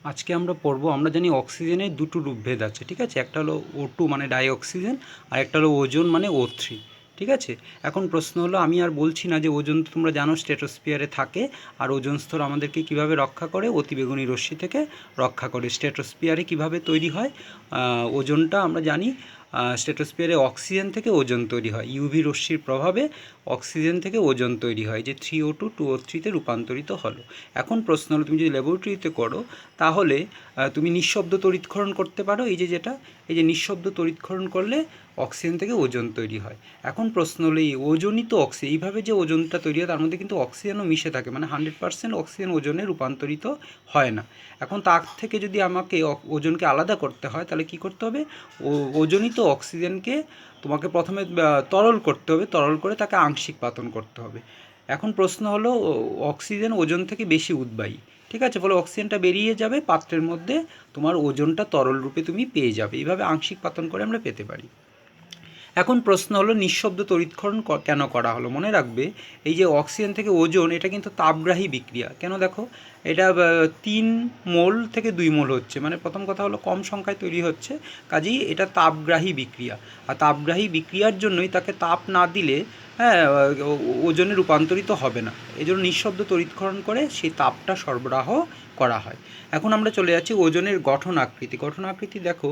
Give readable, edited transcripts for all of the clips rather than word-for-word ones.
আজকে আমরা পড়বো, আমরা জানি অক্সিজেনের দুটো রূপভেদ আছে, ঠিক আছে। একটা হলো O2 মানে ডাই অক্সিজেন, আর একটা হলো ওজোন মানে O3, ঠিক আছে। এখন প্রশ্ন হলো, আমি আর বলছি না যে ওজোন তো তোমরা জানো স্ট্র্যাটোস্ফিয়ারে থাকে, আর ওজোন স্তর আমাদেরকে কিভাবে রক্ষা করে, অতিবেগুনি রশ্মি থেকে রক্ষা করে। স্ট্র্যাটোস্ফিয়ারে কিভাবে তৈরি হয় ওজোনটা আমরা জানি, স্ট্র্যাটোস্ফিয়ারে অক্সিজেন থেকে ওজোন তৈরি হয়, ইউভি রশ্মির প্রভাবে অক্সিজেন থেকে ওজোন তৈরি হয়, যে 3O2 2O3-তে রূপান্তরিত হলো। এখন প্রশ্ন হলো, তুমি যদি ল্যাবরেটরিতে করো তাহলে তুমি নিঃশব্দ তড়িৎক্ষরণ করতে পারো, এই যে নিঃশব্দ তড়িৎক্ষরণ করলে অক্সিজেন থেকে ওজোন তৈরি হয়। এখন প্রশ্ন হলো, এই ওজোনই তো অক্সিজেন, এইভাবে যে ওজোনটা তৈরি হয় তার মধ্যে কিন্তু অক্সিজেনও মিশে থাকে, মানে 100% অক্সিজেন ওজোনে রূপান্তরিত হয় না। এখন তার থেকে যদি আমাকে ওজোনকে আলাদা করতে হয় তাহলে কি করতে হবে, ওজোনই তো অক্সিজেনকে তোমাকে প্রথমে তরল করতে হবে, তরল করে তাকে আংশিক পাতন করতে হবে। এখন প্রশ্ন হলো, অক্সিজেন ওজোন থেকে বেশি উদ্বায়ী, ঠিক আছে, ফলে অক্সিজেনটা বেরিয়ে যাবে পাত্রের মধ্যে, তোমার ওজনটা তরল রূপে তুমি পেয়ে যাবে। এইভাবে আংশিক পাতন করে আমরা পেতে পারি। এখন প্রশ্ন হলো, নিঃশব্দ তড়িৎক্ষরণ কেন করা হলো। মনে রাখবে, এই যে অক্সিজেন থেকে ওজোন, এটা কিন্তু তাপগ্রাহী বিক্রিয়া। কেন দেখো, এটা 3 মোল থেকে 2 মোল হচ্ছে, মানে প্রথম কথা হলো কম সংখ্যায় তৈরি হচ্ছে, কাজেই এটা তাপগ্রাহী বিক্রিয়া। আর তাপগ্রাহী বিক্রিয়ার জন্যই তাকে তাপ না দিলে হ্যাঁ ওজনে রূপান্তরিত হবে না, এই জন্য নিঃশব্দ তড়িৎক্ষরণ করে সেই তাপটা সরবরাহ করা হয়। এখন আমরা চলে যাচ্ছি ওজনের গঠন আকৃতি দেখো,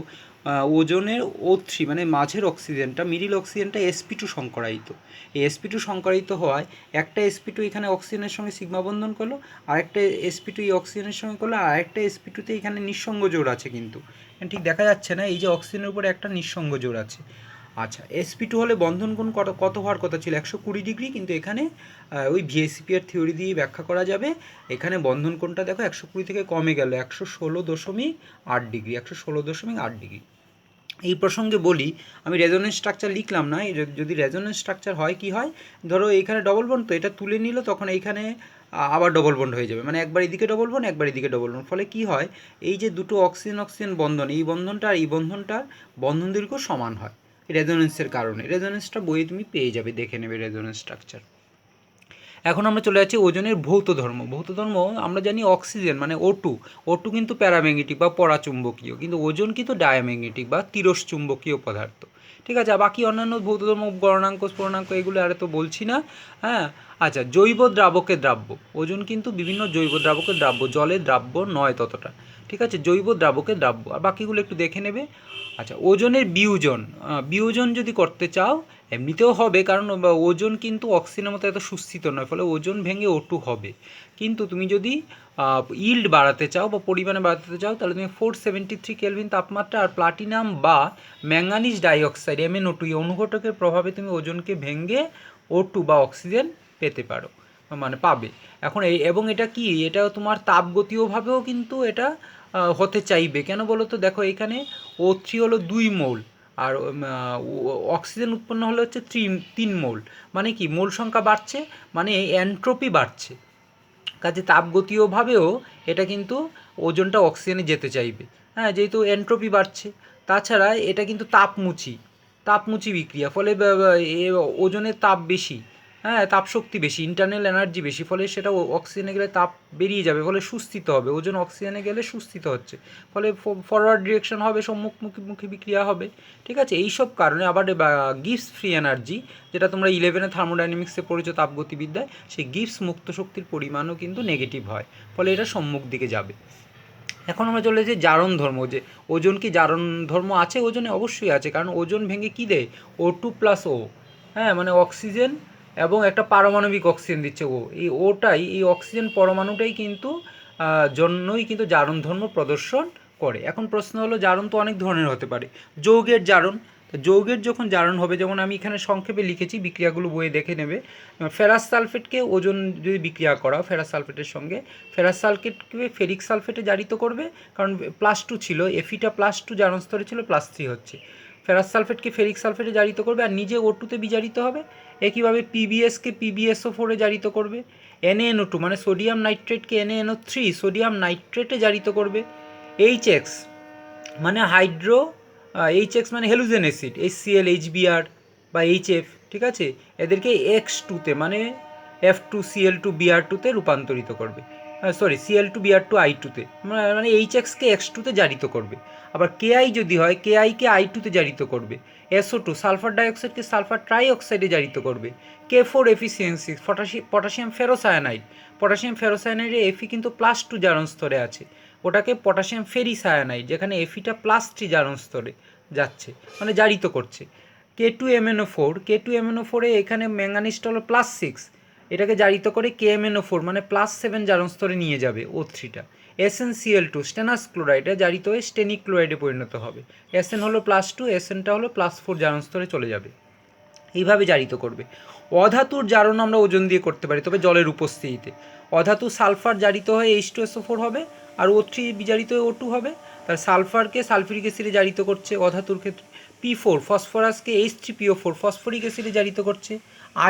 ওজনের O3 মানে মাঝের অক্সিজেনটা, মিডিল অক্সিজেনটা sp2 সংকরায়িত। এই sp2 সংকরায়িত হওয়ায় একটা sp2 এখানে অক্সিজেনের সঙ্গে সিগমা বন্ধন করলো, আরেকটা sp2 এই অক্সিজেনের সঙ্গে করলো, আর আরেকটা sp2-তে এখানে নিঃসঙ্গ জোড় আছে, কিন্তু ঠিক দেখা যাচ্ছে না, এই যে অক্সিজেনের উপরে একটা নিঃসঙ্গ জোড় আছে। আচ্ছা, sp2 হলে বন্ধন কোণ কত হওয়ার কথা ছিল, 120 ডিগ্রি, কিন্তু এখানে ওই ভিএসিপিআর থিওরি দিয়ে ব্যাখ্যা করা যাবে। এখানে বন্ধন কোণটা দেখো 120 থেকে কমে গেল 116.8 ডিগ্রি, 116.8 ডিগ্রি। এই প্রসঙ্গে বলি, আমি রেজোনেন্স স্ট্রাকচার লিখলাম না, যদি রেজোনেন্স স্ট্রাকচার হয় কি হয়, ধরো এইখানে ডবল বন্ড, তো এটা তুলে নিল, তখন এইখানে আবার ডবল বন্ড হয়ে যাবে, মানে একবার এদিকে ডবল বন্ড একবার এদিকে ডবল বন্ড, ফলে কি হয়, এই যে দুটো অক্সিজেন অক্সিজেন বন্ধন, এই বন্ধনটা আর এই বন্ধনটার বন্ধন দৈর্ঘ্য সমান হয় রেজোনেন্সের কারণে। রেজোনেন্সটা বইয়ে তুমি পেয়ে যাবে, দেখে নেবে রেজোনেন্স স্ট্রাকচার। এখন আমরা চলে যাচ্ছি ওজনের ভৌত ধর্ম। আমরা জানি অক্সিজেন মানে O2 কিন্তু প্যারাম্যাগনেটিক বা পরাচুম্বকীয়, কিন্তু ওজন কিন্তু ডায়াম্যাগনেটিক বা তিরস্চুম্বকীয় পদার্থ, ঠিক আছে। বাকি অন্যান্য ভৌত ধর্ম, গণনাঙ্ক স্ফুরণাঙ্ক, এগুলো আর তো বলছি না, হ্যাঁ। আচ্ছা, জৈব দ্রাবকে দ্রাব্য, ওজন কিন্তু বিভিন্ন জৈব দ্রাবকে দ্রাব্য, জলে দ্রাব্য নয় ততটা, ঠিক আছে, জৈব দ্রাবকে দ্রাব্য, আর বাকিগুলো একটু দেখে নেবে। আচ্ছা, ওজনের বিয়োজন যদি করতে চাও এমনিতেও হবে, কারণ ওজন কিন্তু অক্সিজেনের মতো এত সুস্থিত নয়, ফলে ওজন ভেঙে O2 হবে। কিন্তু তুমি যদি ইল্ড বাড়াতে চাও বা পরিমাণে বাড়াতে চাও, তাহলে তুমি 473 কেলভিন তাপমাত্রা আর প্লাটিনাম বা ম্যাঙ্গানিজ ডাইঅক্সাইড MnO2 এই অনুঘটকের প্রভাবে তুমি ওজনকে ভেঙে O2 বা অক্সিজেন পেতে পারো, মানে পাবে। এখন এবং এটা কি, এটা তোমার তাপগতীয়ভাবেও কিন্তু এটা হতে চাইবে। কেন বলো তো, দেখো এখানে O3 হলো 2 মোল, আর অক্সিজেন উৎপন্ন হলে হচ্ছে 3 মোল, মানে কি মোল সংখ্যা বাড়ছে, মানে এন্ট্রপি বাড়ছে, কাজে তাপগতীয়ভাবেও এটা কিন্তু ওজনটা অক্সিজেনে যেতে চাইবে, হ্যাঁ, যেহেতু এন্ট্রপি বাড়ছে। তাছাড়া এটা কিন্তু তাপমুচি বিক্রিয়া, ফলে ওজনের তাপ বেশি, হ্যাঁ, তাপশক্তি বেশি, ইন্টারনাল এনার্জি বেশি, ফলে সেটা অক্সিজেনে গেলে তাপ বেরিয়ে যাবে, ফলে সুস্থিত হবে, ওজন অক্সিজেনে গেলে সুস্থিত হচ্ছে, ফলে ফরওয়ার্ড ডিরেকশন হবে, সম্মুখমুখী বিক্রিয়া হবে, ঠিক আছে। এইসব কারণে আবার গিবস ফ্রি এনার্জি, যেটা তোমরা 11 থার্মোডাইনামিক্সে পড়েছো তাপগতিবিদ্যায়, সেই গিবস মুক্ত শক্তির পরিমাণও কিন্তু নেগেটিভ হয়, ফলে এটা সম্মুখ দিকে যাবে। এখন আমরা চলে যাই জারণ ধর্ম, যে ওজন কি জারণ ধর্ম আছে, ওজনে অবশ্যই আছে, কারণ ওজন ভেঙে কী দেয়, O2+O, হ্যাঁ, মানে অক্সিজেন এবং একটা পারমাণবিক অক্সিজেন দিচ্ছে ও, এই অক্সিজেন পরমাণুটাই কিন্তু জন্যই কিন্তু জারণ ধর্ম প্রদর্শন করে। এখন প্রশ্ন হলো, জারণ তো অনেক ধরনের হতে পারে। যৌগের জারণ, যৌগের যখন জারণ হবে, যেমন আমি এখানে সংক্ষেপে লিখেছি, বিক্রিয়াগুলো বইয়ে দেখে নেবে। ফেরাস সালফেটকে ওজন যদি বিক্রিয়া করা ফেরাস সালফেটের সঙ্গে, ফেরাস সালফেটকে ফেরিক সালফেটে জারিত করবে, কারণ +2 ছিল, এফিটা +2 জারণ স্তরে ছিল, +3 হচ্ছে। ফেরাস সালফেটকে ফেরিক সালফেটে জারিত করবে, আর নিজে O2-তে বিজারিত হবে। একইভাবে পিবিএসকে PbSO4-এ জারিত করবে। NaNO2 মানে সোডিয়াম নাইট্রেটকে NaNO3 সোডিয়াম নাইট্রেটে জারিত করবে। HX মানে HX মানে হেলুজেন অ্যাসিড, HCl HBr বা HF, ঠিক আছে, এদেরকে X2-তে মানে F2Cl2Br2-তে রূপান্তরিত করবে, সরি Cl2Br2 I2-তে, মানে HX-কে X2-তে জারিত করবে। আবার Ki যদি হয় Ki-কে I2-তে জারিত করবে। SO2 সালফার ডাইঅক্সাইডকে সালফার ট্রাইঅক্সাইডে জারিত করবে। K4 Fe potassium ferrocyanide, potassium ফেরোসায়ানাইডে Fe কিন্তু +2 জারণ স্তরে আছে, ওটাকে পটাশিয়াম ফেরিসায়ানাইড, যেখানে Feটা +3 জারণ স্তরে যাচ্ছে, মানে জারিত করছে। K2MnO4 এখানে ম্যাঙ্গানিজটা হলো +6, এটাকে জারিত করে KMnO4 মানে +7 জারণ স্তরে নিয়ে যাবে O3টা। SnCl2 স্টেনাস ক্লোরাইড জারিত হয়ে স্টেনিক ক্লোরাইডে পরিণত হবে। Sn হলো +2, Snটা হলো +4 জারণ স্তরে চলে যাবে, এইভাবে জারিত করবে। অধাতুর জারণ আমরা ওজন দিয়ে করতে পারি, তবে জলের উপস্থিতিতে। অধাতু সালফার জারিত হয়ে H2SO4 হবে, আর O3 বিজারিত হয়ে O2 হবে। তার সালফারকে সালফিউরিক অ্যাসিডে জারিত করছে অধাতুর ক্ষেত্রে। P4 ফসফরাসকে H3PO4 ফসফরিক অ্যাসিডে জারিত করছে।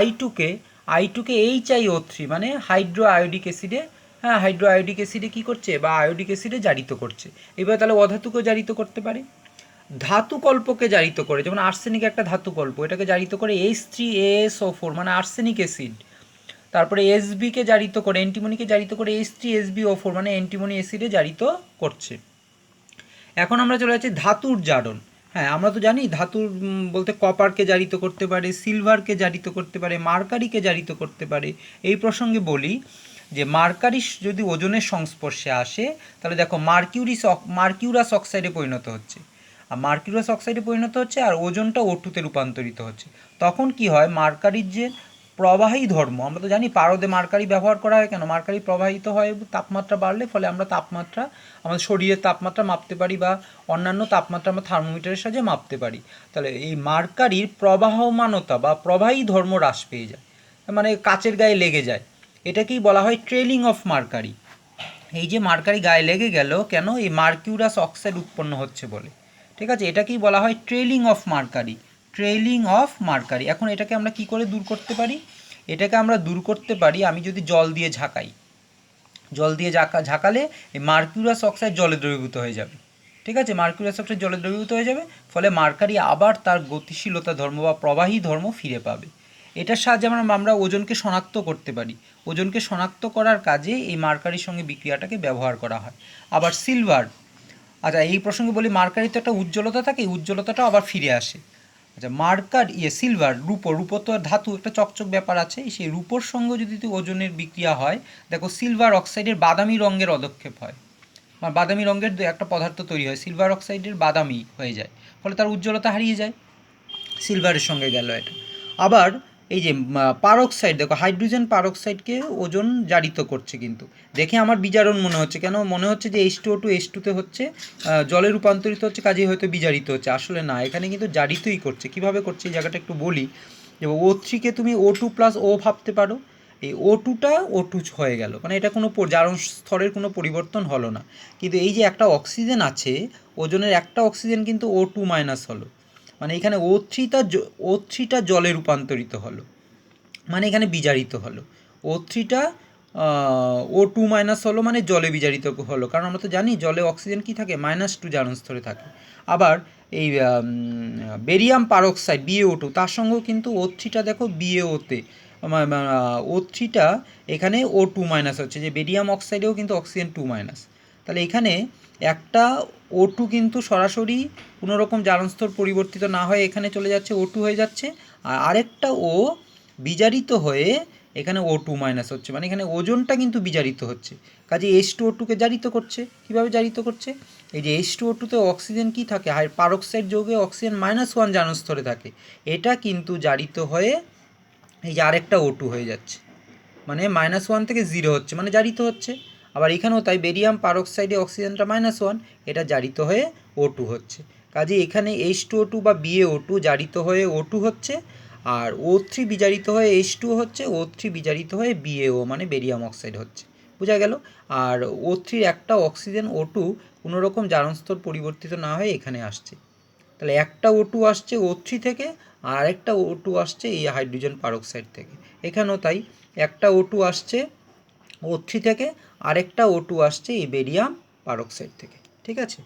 I2কে HiO3 মানে হাইড্রো আয়োডিক অ্যাসিডে, হ্যাঁ হাইড্রো আয়োডিক অ্যাসিডে কী করছে, বা আয়োডিক অ্যাসিডে জারিত করছে। এবার তাহলে অধাতুকেও জারিত করতে পারে। ধাতুকল্পকে জারিত করে, যেমন আর্সেনিক একটা ধাতুকল্প, এটাকে জারিত করে H3ASO4 মানে আর্সেনিক অ্যাসিড। তারপরে এসবিকে জারিত করে, অ্যান্টিমনিকে জারিত করে H3SbO4 মানে অ্যান্টিমনি অ্যাসিডে জারিত করছে। এখন আমরা চলে যাচ্ছি ধাতুর জারণ। হ্যাঁ, আমরা তো জানি ধাতুর বলতে কপারকে জারিত করতে পারে, সিলভারকে জারিত করতে পারে, মার্কারিকে জারিত করতে পারে। এই প্রসঙ্গে বলি যে মার্কারি যদি ওজনের সংস্পর্শে আসে, তাহলে দেখো মার্কিউরাস অক্সাইডে পরিণত হচ্ছে, আর মার্কিউরাস অক্সাইডে পরিণত হচ্ছে, আর ওজনটা O2-তে রূপান্তরিত হচ্ছে। তখন কি হয়, মার্কারির যে প্রবাহী ধর্ম, আমরা তো জানি পারদে মার্কারি ব্যবহার করা হয় কেন, মার্কারি প্রবাহিত হয় তাপমাত্রা বাড়লে, ফলে আমরা তাপমাত্রা আমাদের শরীরের তাপমাত্রা মাপতে পারি, বা অন্যান্য তাপমাত্রা আমরা থার্মোমিটারের সাহায্যে মাপতে পারি। তাহলে এই মার্কারির প্রবাহমানতা বা প্রবাহী ধর্ম হ্রাস পেয়ে যায়, মানে কাচের গায়ে লেগে যায়। এটাকেই বলা হয় ট্রেলিং অফ মার্কারি। এই যে মার্কারি গায়ে লেগে গেল কেন, এই মার্কিউরাস অক্সাইড উৎপন্ন হচ্ছে বলে। ঠিক আছে, এটাকেই বলা হয় trailing of mercury, trailing of mercury. এখন এটাকে আমরা কি করে দূর করতে পারি? এটাকে আমরা দূর করতে পারি আমি যদি জল দিয়ে ঝাঁকাই। জল দিয়ে ঝাঁকালে এই মার্কিউরাস অক্সাইড জলে দ্রবীভূত হয়ে যাবে। ঠিক আছে, মার্কিউরাস অক্সাইড জলে দ্রবীভূত হয়ে যাবে, ফলে মার্কারি আবার তার গতিশীলতা ধর্ম বা প্রবাহী ধর্ম ফিরে পাবে। এটার সাহায্যে আমরা ওজনকে শনাক্ত করতে পারি। ওজনকে শনাক্ত করার কাজে এই মার্কারির সঙ্গে বিক্রিয়াটাকে ব্যবহার করা হয়। আবার সিলভার, আচ্ছা এই প্রসঙ্গে বলি, মার্কারিতে একটা উজ্জ্বলতা থাকে, এই উজ্জ্বলতাটাও আবার ফিরে আসে। আচ্ছা সিলভার, রূপো তো ধাতু, একটা চকচক ব্যাপার আছে, সেই রূপোর সঙ্গে যদি ওজনের বিক্রিয়া হয়, দেখো সিলভার অক্সাইডের বাদামি রঙের অদক্ষেপ হয়, বা বাদামি রঙের একটা পদার্থ তৈরি হয়, সিলভার অক্সাইডের বাদামি হয়ে যায়, ফলে তার উজ্জ্বলতা হারিয়ে যায়। সিলভারের সঙ্গে গেল এটা। আবার এই যে পারক্সাইড, দেখো হাইড্রোজেন পারক্সাইডকে ওজন জারিত করছে, কিন্তু দেখে আমার বিজারণ মনে হচ্ছে, কেন মনে হচ্ছে যে H2O2 H2-তে হচ্ছে, জলে রূপান্তরিত হচ্ছে, কাজেই হয়তো বিজারিত হচ্ছে। আসলে না, এখানে কিন্তু জারিতই করছে। কিভাবে করছে এই জায়গাটা একটু বলি। যে O3-কে তুমি O2+O ভাবতে পারো, এই O2টা O2 হয়ে গেল, মানে এটা কোনো জারণ স্তরের কোনো পরিবর্তন হলো না। কিন্তু এই যে একটা অক্সিজেন আছে, ওজনের একটা অক্সিজেন কিন্তু O2- হলো, মানে এখানে O3টা জলে রূপান্তরিত হলো, মানে এখানে বিজারিত হলো। O3টা O2- হলো, মানে জলে বিজারিত হলো, কারণ আমরা তো জানি জলে অক্সিজেন কি থাকে, -2 জারণ স্তরে থাকে। আবার এই বেরিয়াম পারক্সাইড BaO2, তার সঙ্গেও কিন্তু O3টা দেখো BaO-তে, O3টা এখানে O2- হচ্ছে, যে বেরিয়াম অক্সাইডেও কিন্তু অক্সিজেন 2-। তাহলে এখানে একটা O2 কিন্তু সরাসরি কোনো রকম জারণ স্তর পরিবর্তিত না হয়ে এখানে চলে যাচ্ছে, O2 হয়ে যাচ্ছে, আর আরেকটা O বিজারিত হয়ে এখানে O2- হচ্ছে, মানে এখানে ওজনটা কিন্তু বিজারিত হচ্ছে। কাজে H2O2-কে জারিত করছে। কীভাবে জারিত করছে? এই যে H2O2-তে অক্সিজেন কি থাকে, পারক্সাইড যৌগে অক্সিজেন -1 জারণ স্তরে থাকে, এটা কিন্তু জারিত হয়ে এই যে আরেকটা O2 হয়ে যাচ্ছে, মানে -1 থেকে 0 হচ্ছে, মানে জারিত হচ্ছে। আবার এখানেও তাই, বেরিয়াম পারক্সাইডে অক্সিজেনটা -1, এটা জারিত হয়ে O2 হচ্ছে। কাজে এখানে H2O2 বা BaO2 জারিত হয়ে O2 হচ্ছে, আর O3 বিজারিত হয়ে H2O হচ্ছে, O3 বিজারিত হয়ে BaO মানে বেরিয়াম অক্সাইড হচ্ছে। বোঝা গেল? আর O3-র একটা অক্সিজেন O2 কোনো রকম জারণ স্তর পরিবর্তিত না হয়ে এখানে আসছে। তাহলে একটা O2 আসছে O3 থেকে, আর একটা O2 আসছে এই হাইড্রোজেন পারক্সাইড থেকে। এখানেও তাই, একটা O2 আসছে O3 থেকে, আরেকটা O2 আসছে এই বেরিয়াম পারক্সাইড থেকে। ঠিক আছে?